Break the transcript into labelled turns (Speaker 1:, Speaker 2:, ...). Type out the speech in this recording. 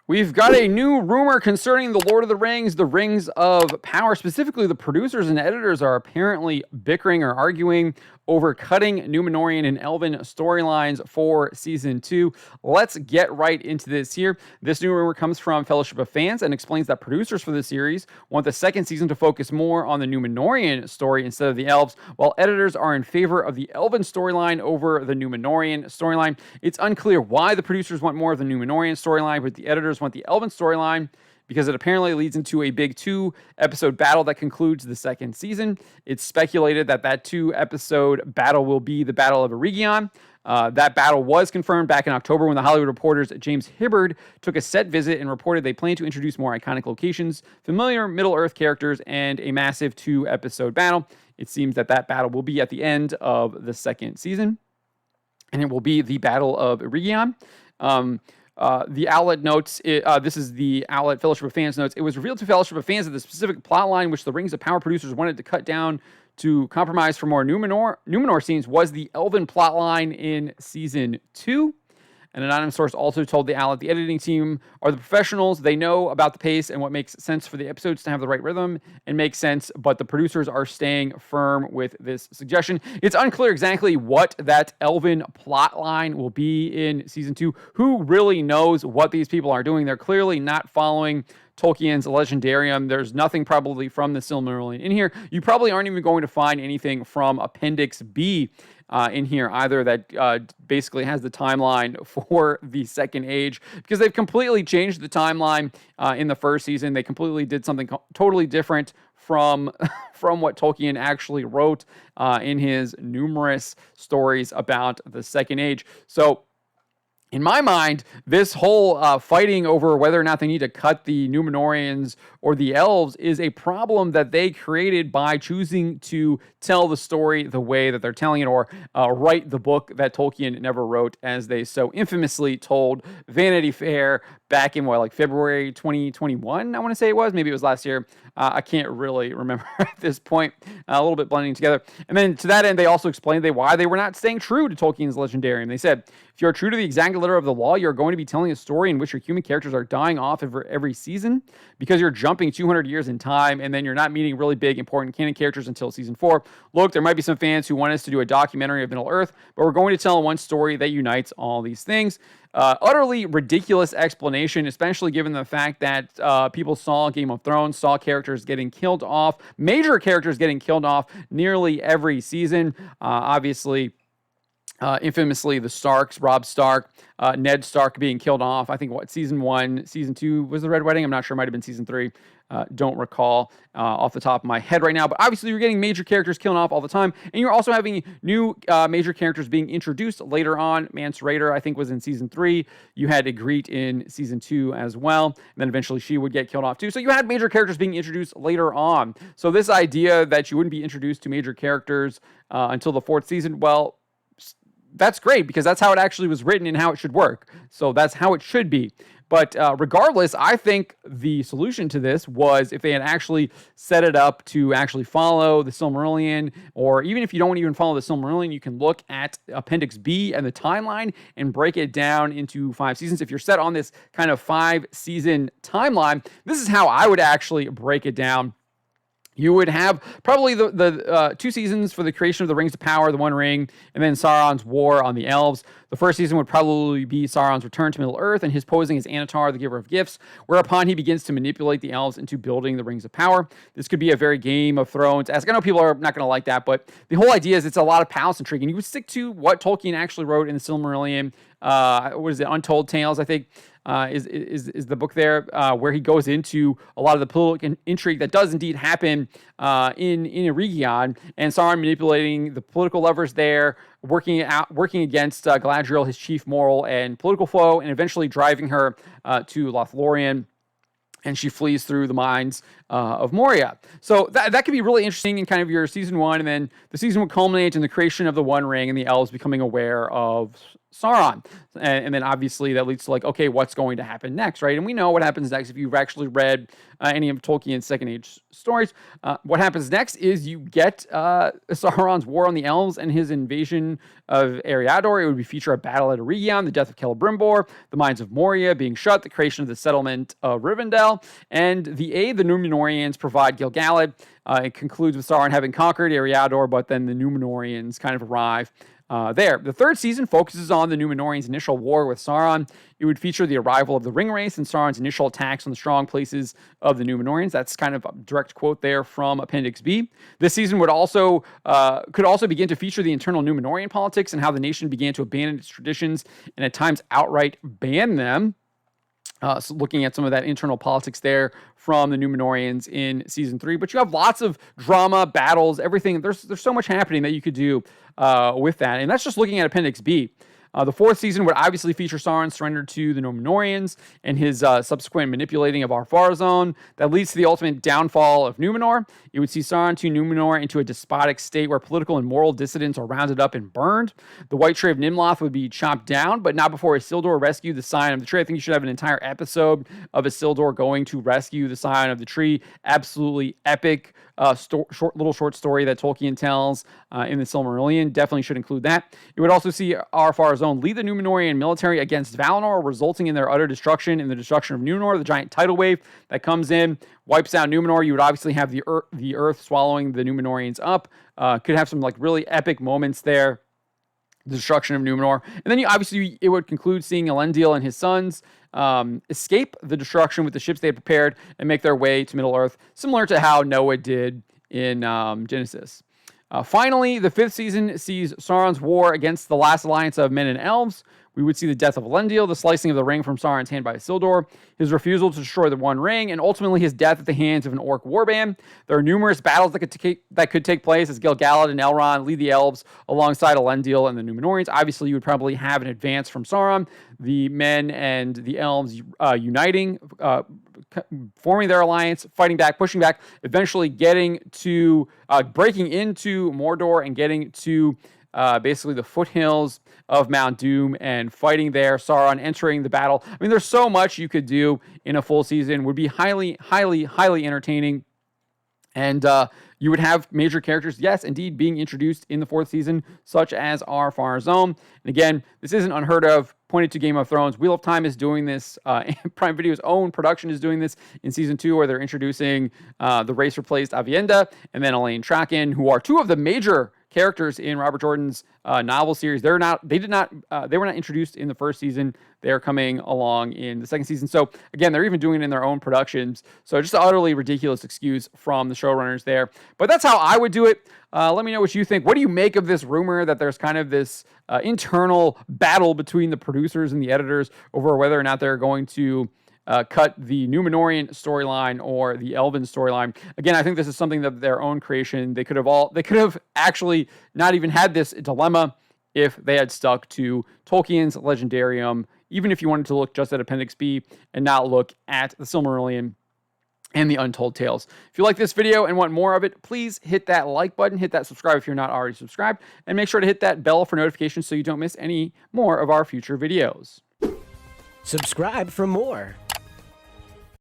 Speaker 1: We've got a new rumor concerning the Lord of the Rings, the Rings of Power. Specifically, the producers and editors are apparently bickering or arguing over cutting Numenorean and Elven storylines for Season 2. Let's get right into this here. This new rumor comes from Fellowship of Fans and explains that producers for the series want the second season to focus more on the Numenorean story instead of the Elves, while editors are in favor of the Elven storyline over the Numenorean storyline. It's unclear why the producers want more of the Numenorean storyline, but the editors want the Elven storyline because it apparently leads into a big 2-episode battle that concludes the second season. It's speculated that 2-episode battle will be the Battle of Eregion. That battle was confirmed back in October when the Hollywood Reporter's James Hibbard took a set visit and reported they plan to introduce more iconic locations, familiar Middle-earth characters, and a massive 2-episode battle. It seems that battle will be at the end of the second season, and it will be the Battle of Eregion. The outlet notes, this is the outlet Fellowship of Fans notes, it was revealed to Fellowship of Fans that the specific plot line which the Rings of Power producers wanted to cut down to compromise for more Numenor scenes was the Elven plotline in Season 2. An anonymous source also told the outlet the editing team are the professionals. They know about the pace and what makes sense for the episodes to have the right rhythm and make sense, but the producers are staying firm with this suggestion. It's unclear exactly what that Elven plot line will be in Season 2. Who really knows what these people are doing? They're clearly not following Tolkien's Legendarium. There's nothing probably from the Silmarillion in here. You probably aren't even going to find anything from Appendix B in here either that basically has the timeline for the Second Age, because they've completely changed the timeline in the first season. They completely did something totally different from what Tolkien actually wrote in his numerous stories about the Second Age. So in my mind, this whole fighting over whether or not they need to cut the Numenoreans or the Elves is a problem that they created by choosing to tell the story the way that they're telling it, or write the book that Tolkien never wrote, as they so infamously told Vanity Fair back in, February 2021, I want to say it was. Maybe it was last year. I can't really remember at this point. A little bit blending together. And then to that end, they also explained why they were not staying true to Tolkien's Legendarium. They said, if you're true to the exact letter of the law, you're going to be telling a story in which your human characters are dying off every season because you're jumping 200 years in time, and then you're not meeting really big, important canon characters until Season 4. Look, there might be some fans who want us to do a documentary of Middle-earth, but we're going to tell one story that unites all these things. Utterly ridiculous explanation, especially given the fact that people saw Game of Thrones, saw characters getting killed off, major characters getting killed off nearly every season. Obviously, infamously, the Starks, Robb Stark, Ned Stark being killed off. I think, Season 1, Season 2 was the Red Wedding? I'm not sure. It might have been Season 3. Don't recall off the top of my head right now. But obviously, you're getting major characters killing off all the time. And you're also having new major characters being introduced later on. Mance Rayder, I think, was in Season 3. You had Ygritte in Season 2 as well. And then eventually she would get killed off too. So you had major characters being introduced later on. So this idea that you wouldn't be introduced to major characters until the 4th season, well, that's great, because that's how it actually was written and how it should work. So that's how it should be. But regardless, I think the solution to this was if they had actually set it up to actually follow the Silmarillion, or even if you don't even follow the Silmarillion, you can look at Appendix B and the timeline and break it down into 5 seasons. If you're set on this kind of 5-season timeline, this is how I would actually break it down. You would have probably the 2 seasons for the creation of the Rings of Power, the One Ring, and then Sauron's war on the Elves. The first season would probably be Sauron's return to Middle-earth and his posing as Annatar, the giver of gifts, whereupon he begins to manipulate the Elves into building the Rings of Power. This could be a very Game of Thrones-esque. I know people are not going to like that, but the whole idea is it's a lot of palace intrigue, and you would stick to what Tolkien actually wrote in the Silmarillion. What is it? Untold Tales, I think. Is the book there where he goes into a lot of the political intrigue that does indeed happen in Eregion, and Sauron manipulating the political levers there, working against Galadriel, his chief moral and political foe, and eventually driving her to Lothlorien. And she flees through the mines of Moria. So that could be really interesting in kind of your Season 1, and then the season would culminate in the creation of the One Ring and the Elves becoming aware of Sauron. And then obviously that leads to like, okay, what's going to happen next, right? And we know what happens next if you've actually read any of Tolkien's Second Age stories. What happens next is you get Sauron's war on the Elves and his invasion of Eriador. It would be feature a battle at Eregion, the death of Celebrimbor, the mines of Moria being shut, the creation of the settlement of Rivendell, and the aid the Numenoreans provide Gil-galad. It concludes with Sauron having conquered Eriador, but then the Numenoreans kind of arrive there. The third season focuses on the Numenoreans' initial war with Sauron. It would feature the arrival of the Ringwraiths and Sauron's initial attacks on the strong places of the Numenoreans. That's kind of a direct quote there from Appendix B. This season would also could also begin to feature the internal Numenorean politics and how the nation began to abandon its traditions and at times outright ban them. So looking at some of that internal politics there from the Numenoreans in season 3, but you have lots of drama, battles, everything. There's so much happening that you could do with that, and that's just looking at Appendix B. The fourth season would obviously feature Sauron's surrender to the Numenoreans and his subsequent manipulating of Ar-Pharazôn that leads to the ultimate downfall of Numenor. It would see Sauron turn Numenor into a despotic state where political and moral dissidents are rounded up and burned. The White Tree of Nimloth would be chopped down, but not before Isildur rescued the Scion of the Tree. I think you should have an entire episode of Isildur going to rescue the Scion of the Tree. Absolutely epic short story that Tolkien tells in the Silmarillion. Definitely should include that. It would also see Ar-Pharazôn lead the Numenorean military against Valinor, resulting in their utter destruction and the destruction of Numenor. The giant tidal wave that comes in wipes out Numenor. You would obviously have the earth swallowing the Numenoreans up. Could have some like really epic moments there. The destruction of Numenor. And then it would conclude seeing Elendil and his sons escape the destruction with the ships they had prepared and make their way to Middle-earth, similar to how Noah did in Genesis. Finally, the fifth season sees Sauron's war against the last alliance of men and elves. We would see the death of Elendil, the slicing of the ring from Sauron's hand by Isildur, his refusal to destroy the One Ring, and ultimately his death at the hands of an orc warband. There are numerous battles that could take place as Gil-galad and Elrond lead the elves alongside Elendil and the Numenoreans. Obviously, you would probably have an advance from Sauron, the men and the elves uniting, forming their alliance, fighting back, pushing back, eventually getting to breaking into Mordor and getting to basically the foothills of Mount Doom and fighting there. Sauron entering the battle. I mean, there's so much you could do in a full season. Would be highly, highly, highly entertaining. And you would have major characters, yes, indeed, being introduced in the fourth season, such as Ar-Pharazôn. And again, this isn't unheard of. Pointed to Game of Thrones. Wheel of Time is doing this. Prime Video's own production is doing this in season 2, where they're introducing the race-replaced Aviendha and then Elaine Traken, who are two of the major characters in Robert Jordan's novel series. They were not introduced in the first season. They're coming along in the second season. So again, they're even doing it in their own productions. So just an utterly ridiculous excuse from the showrunners there. But that's how I would do it. Let me know what you think. What do you make of this rumor that there's kind of this internal battle between the producers and the editors over whether or not they're going to cut the Numenorean storyline or the Elven storyline? Again, I think this is something of their own creation. They could have actually not even had this dilemma if they had stuck to Tolkien's Legendarium, even if you wanted to look just at Appendix B and not look at the Silmarillion and the Untold Tales. If you like this video and want more of it, please hit that like button, hit that subscribe if you're not already subscribed, and make sure to hit that bell for notifications so you don't miss any more of our future videos.
Speaker 2: Subscribe for more.